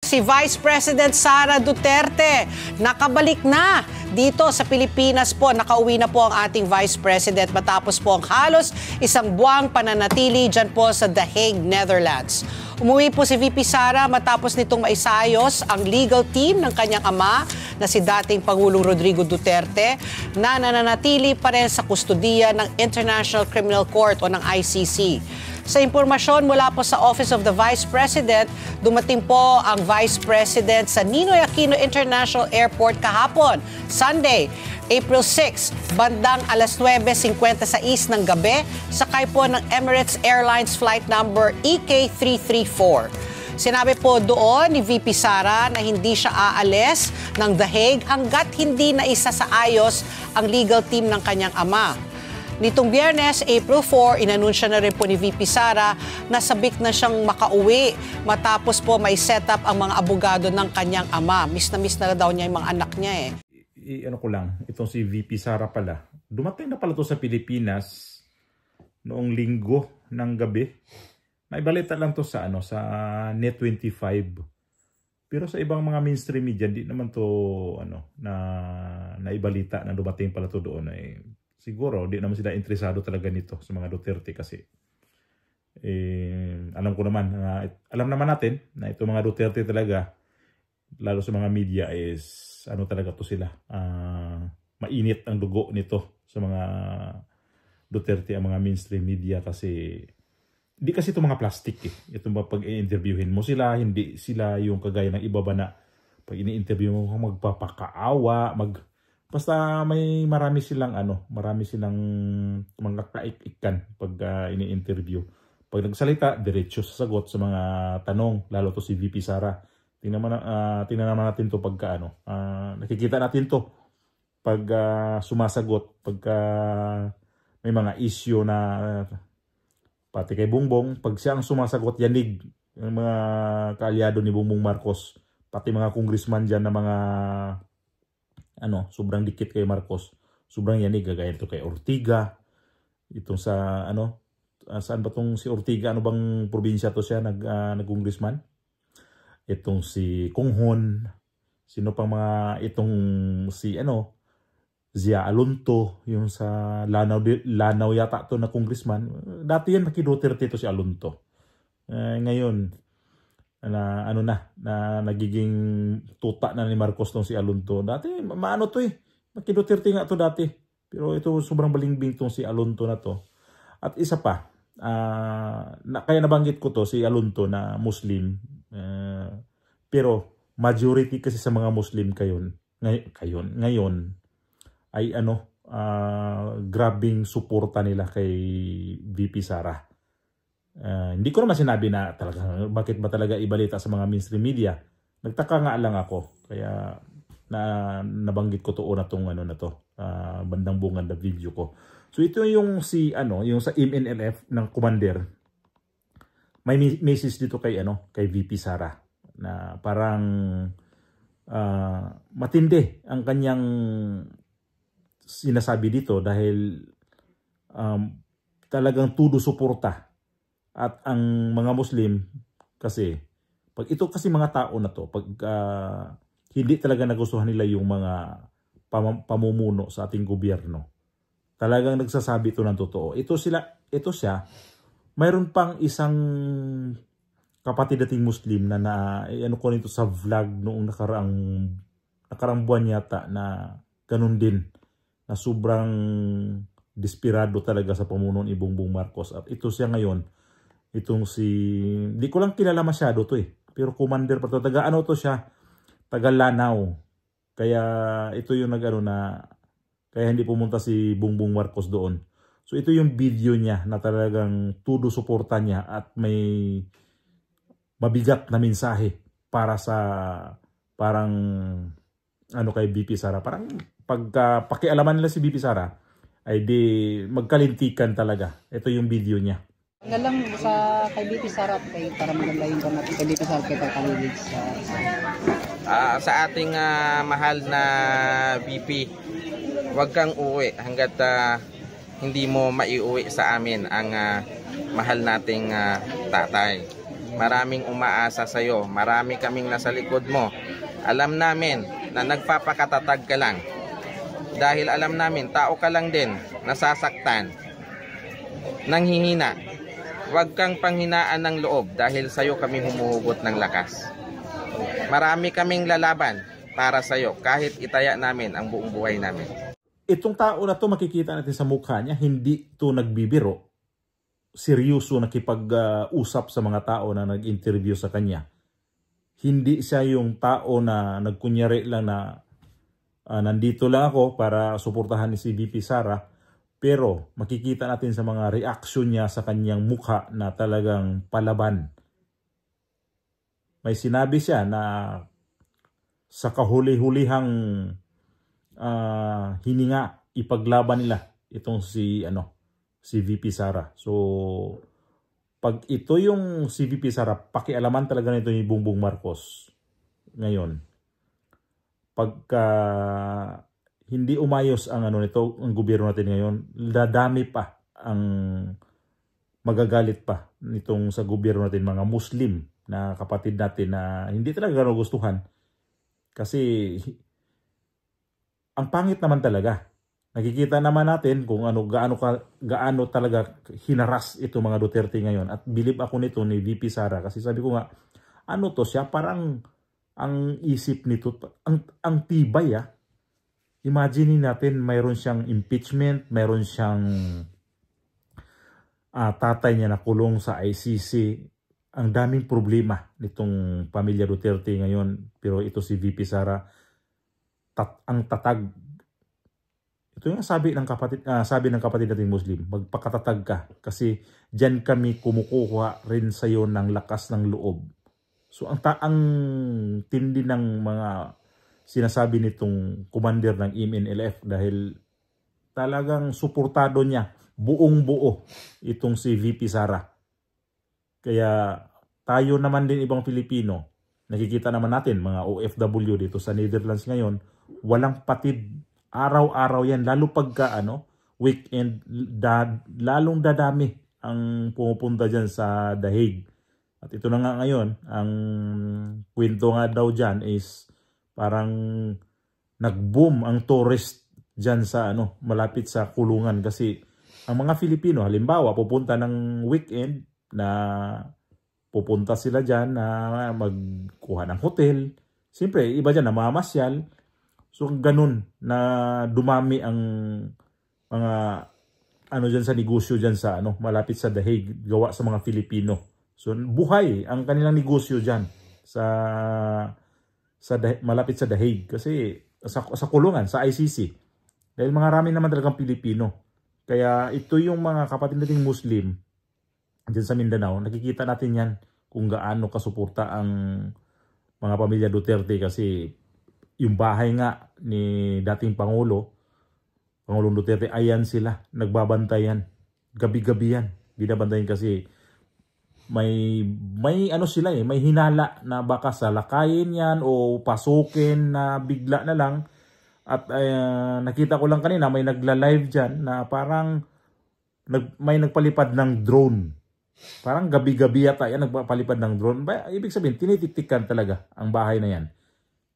Si Vice President Sara Duterte, nakabalik na dito sa Pilipinas po. Nakauwi na po ang ating Vice President matapos po ang halos isang buwang pananatili dyan po sa The Hague, Netherlands. Umuwi po si VP Sara matapos nitong maisayos ang legal team ng kanyang ama na si dating Pangulong Rodrigo Duterte na nananatili pa rin sa kustudiya ng International Criminal Court o ng ICC. Sa impormasyon mula po sa Office of the Vice President, dumating po ang Vice President sa Ninoy Aquino International Airport kahapon, Sunday, April 6, bandang alas 9:56 ng gabi, sakay po ng Emirates Airlines flight number EK334. Sinabi po doon ni VP Sara na hindi siya aalis ng The Hague hanggat hindi na isasaayos ang legal team ng kanyang ama. Nitong Biyernes, April 4, inanunsya na rin po ni VP Sara na sabik na siyang makauwi matapos po may setup ang mga abogado ng kanyang ama. Miss na daw niya yung mga anak niya Ano ko lang, itong si VP Sara pala. Dumating na pala to sa Pilipinas noong linggo ng gabi. Naibalita lang to sa Net25. Pero sa ibang mga mainstream media, hindi naman to naibalita na dumating pala to doon. Siguro, di naman sila interesado talaga nito sa mga Duterte kasi alam naman natin na itong mga Duterte talaga, lalo sa mga media is talaga to sila. Mainit ang dugo nito sa mga Duterte, ang mga mainstream media kasi di kasi itong mga plastic Itong pag i-interviewin mo sila, hindi sila yung kagaya ng iba ba na pag ini-interview mo magpapakaawa, basta marami silang mga kaikikan pag ini-interview. Pag nagsalita, diretso sa sagot sa mga tanong, lalo to si VP Sara. Tingnan naman natin to pagka nakikita natin to pag sumasagot, pagka may mga issue na pati kay Bongbong, pag siya ang sumasagot, yanig yung mga kaalyado ni Bongbong Marcos, pati mga congressman dyan na mga sobrang dikit kay Marcos, sobrang yanig, gagaya ito kay Ortiga, itong sa saan ba tong si Ortiga, ano bang probinsya to siya nag-congressman? Itong si Kunghon, sino pang mga itong si Zia Alonto, yung sa Lanao yata to na congressman. Dati yan naki-Duterte to si Alonto. Ngayon na nagiging tuta na ni Marcos tong si Alonto. Dati naki-Duterte nga to dati. Pero ito sobrang balimbing tong si Alonto na to. At isa pa, kaya nabanggit ko to si Alonto na Muslim. Pero majority kasi sa mga Muslim ngayon ay grabing suporta nila kay VP Sara. Hindi ko naman sinabi na talaga bakit ba talaga ibalita sa mga mainstream media. Nagtaka nga lang ako kaya nabanggit ko to bandang bunga na video ko. So ito yung yung sa MNLF ng commander. May message dito kay VP Sara na parang matindi ang kanyang sinasabi dito dahil talagang tudo suporta. At ang mga Muslim kasi, pag ito kasi mga tao na to, pag hindi talaga nagustuhan nila yung mga pamumuno sa ating gobyerno, talagang nagsasabi ito ng totoo. Ito siya, mayroon pang isang kapatid nating Muslim na ko nito sa vlog noong nakaraang buwan yata na ganun din, na sobrang desperado talaga sa pamuno ni Bongbong Marcos. At ito siya ngayon, di ko lang kilala masyado to pero commander pa to, taga Lanao. Kaya ito yung kaya hindi pumunta si Bongbong Marcos doon. So ito yung video niya na talagang tudo suporta niya at may mabigat na mensahe para sa kay VP Sara. Parang pagka pakialaman nila si VP Sara ay di magkalintikan talaga. Ito yung video niya. Lang sa kay VP Sara para maganda yung natin kay VP Sara kay Pagkalilig sa ating mahal na VP, huwag kang uwi hanggat hindi mo maiuwi sa amin ang mahal nating tatay. maraming umaasa sa iyo, marami kaming nasa likod mo. Alam namin na nagpapakatatag ka lang. Dahil alam namin, tao ka lang din, nasasaktan, nanghihina. Huwag kang panghinaan ng loob dahil sa iyo kami humuhugot ng lakas. Marami kaming lalaban para sa iyo kahit itaya namin ang buong buhay namin. Itong tao na to, makikita natin sa mukha niya, hindi to nagbibiro. Seryoso nakipag-usap sa mga tao na nag-interview sa kanya. Hindi siya yung tao na nagkunyari lang na nandito lang ako para suportahan ni si VP Sara. Pero makikita natin sa mga reaksyon niya sa kanyang mukha na talagang palaban. May sinabi siya na sa kahuli-hulihang hininga, ipaglaban nila itong si VP Sara. So pag ito yung si VP Sara, pakialaman talaga nito ni Bongbong Marcos ngayon. Pagka hindi umayos ang ang gobyerno natin ngayon, dadami pa ang magagalit pa nitong sa gobyerno natin, mga Muslim na kapatid natin na hindi talaga nagustuhan. Kasi ang pangit naman talaga. Nakikita naman natin kung gaano talaga hinaras ito mga Duterte ngayon. At believe ako nito ni VP Sara kasi sabi ko nga, to siya, parang ang isip nito, ang tibay Imagine natin, mayroon siyang impeachment, mayroon siyang tatay niya na kulong sa ICC. Ang daming problema nitong pamilya Duterte ngayon. Pero ito si VP Sara, ang tatag. Ito yung sabi ng kapatid nating Muslim, magpakatatag ka kasi diyan kami kumukuha rin sa iyo ng lakas ng loob. So ang tindi ng mga sinasabi nitong commander ng MNLF dahil talagang suportado niya buong buo itong si VP Sara. Kaya tayo naman din ibang Pilipino, nakikita naman natin mga OFW dito sa Netherlands ngayon, walang patid. Araw-araw yan, lalo pagka weekend, lalong dadami ang pumupunta dyan sa The Hague. At ito na nga ngayon, ang kwento nga daw dyan is parang nag-boom ang tourist dyan sa malapit sa kulungan. Kasi ang mga Filipino, halimbawa, pupunta ng weekend na pupunta sila dyan na magkuha ng hotel. Siyempre, iba dyan na mamasyal. So ganun na dumami ang mga dyan sa negosyo dyan sa malapit sa The Hague, gawa sa mga Filipino. So buhay ang kanilang negosyo dyan sa malapit sa The Hague kasi sa kulungan, sa ICC. Dahil marami naman talagang Pilipino. Kaya ito yung mga kapatid nating Muslim dyan sa Mindanao, nakikita natin yan kung gaano kasuporta ang mga pamilya Duterte kasi yung bahay nga ni dating Pangulong Duterte, ayan sila, nagbabantayan. Gabi-gabi yan, binabantayan kasi may sila may hinala na baka salakayin yan o pasukin na bigla na lang. At nakita ko lang kanina, may nagla-live dyan na parang may nagpalipad ng drone. Parang gabi-gabi yata yan, nagpalipad ng drone. Ibig sabihin, tinititikan talaga ang bahay na yan.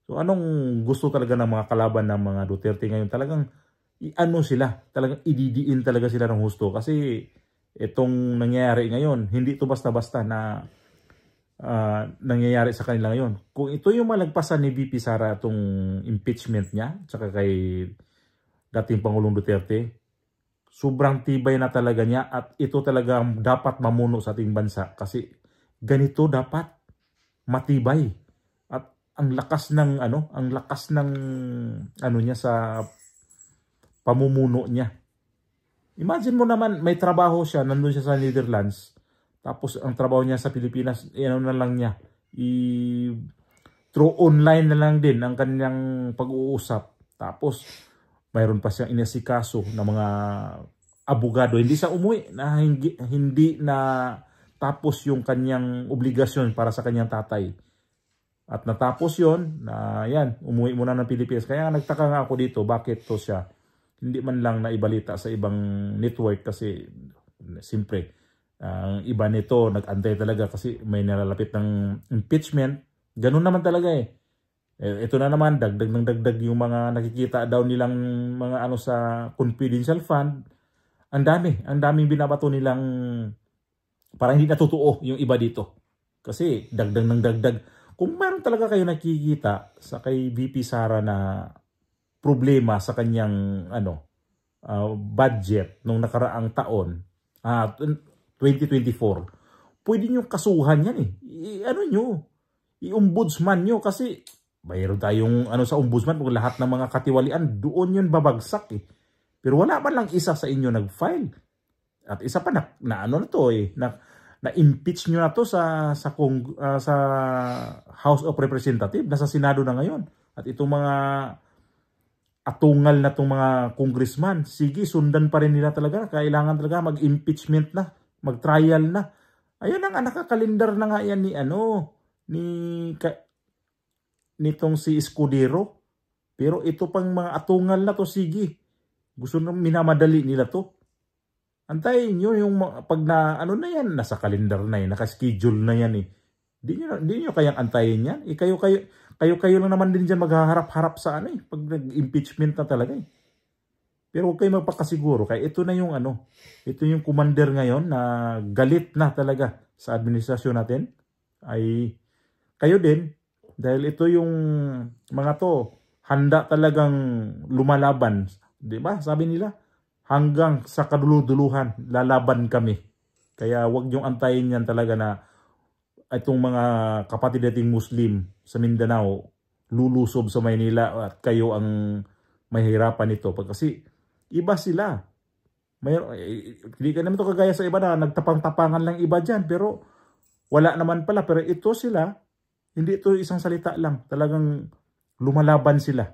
So anong gusto talaga ng mga kalaban ng mga Duterte ngayon? Talagang talagang ididiin talaga sila ng husto. Kasi itong nangyayari ngayon, hindi ito basta-basta na nangyayari sa kanila ngayon. Kung ito yung malagpasan ni VP Sara, itong impeachment niya, tsaka kay dating Pangulong Duterte, sobrang tibay na talaga niya at ito talaga dapat mamuno sa ating bansa. Kasi ganito dapat matibay. At ang lakas ng niya sa pamumuno niya. Imagine mo naman, may trabaho siya, nandun siya sa Netherlands, tapos ang trabaho niya sa Pilipinas, na lang niya, through online na lang din ang kanyang pag-uusap. Tapos, mayroon pa siyang inasikaso ng mga abogado. Hindi siya umuwi, na hindi na tapos yung kanyang obligasyon para sa kanyang tatay. At natapos yon na yan, umuwi muna ng Pilipinas. Kaya nagtaka nga ako dito, bakit to siya hindi man lang naibalita sa ibang network kasi siyempre Ang iba nito, nag-antay talaga kasi may nalalapit ng impeachment. Ganun naman talaga eh. Ito na naman, dagdag ng dagdag yung mga nakikita daw nilang mga ano sa confidential fund. Ang daming binabato nilang parang hindi natutuo yung iba dito. Kasi dagdag ng dagdag. Kung meron talaga kayo nakikita sa kay VP Sara na problema sa kanyang budget nung nakaraang taon, 2024, pwede nyo kasuhan yan eh. I-ombudsman nyo kasi mayroon tayong sa ombudsman kung lahat ng mga katiwalian doon yun babagsak eh. Pero wala man lang isa sa inyo nag-file. At isa pa na-impeach nyo na to sa House of Representatives, nasa Senado na ngayon. At itong mga atungal na itong mga congressman, sige, sundan pa rin nila talaga. Kailangan talaga mag-impeachment na, mag-trial na. Ayun ang nakakalendar na nga yan nitong si Escudero. Pero ito pang mga atungal na to, sige. Gusto na minamadali nila to. Antayin nyo yung pag na na yan, nasa kalendar na yan, naka-schedule na yan eh. Di nyo kayang antayin yan. Kayo lang naman din dyan maghaharap-harap sa pag nag-impeachment na talaga eh. Pero huwag kayo magpakasiguro. Kaya ito na yung ito yung commander ngayon na galit na talaga sa administrasyon natin. Ay kayo din. Dahil ito yung mga to, handa talagang lumalaban. Diba? Sabi nila, hanggang sa kaduluduluhan, lalaban kami. Kaya huwag niyong antayin yan talaga na itong mga kapatid nating Muslim sa Mindanao lulusob sa Maynila at kayo ang mahirapan nito. Kasi iba sila. Hindi ka naman ito kagaya sa iba na nagtapang-tapangan lang iba dyan. Pero wala naman pala. Pero ito sila, hindi ito isang salita lang. Talagang lumalaban sila.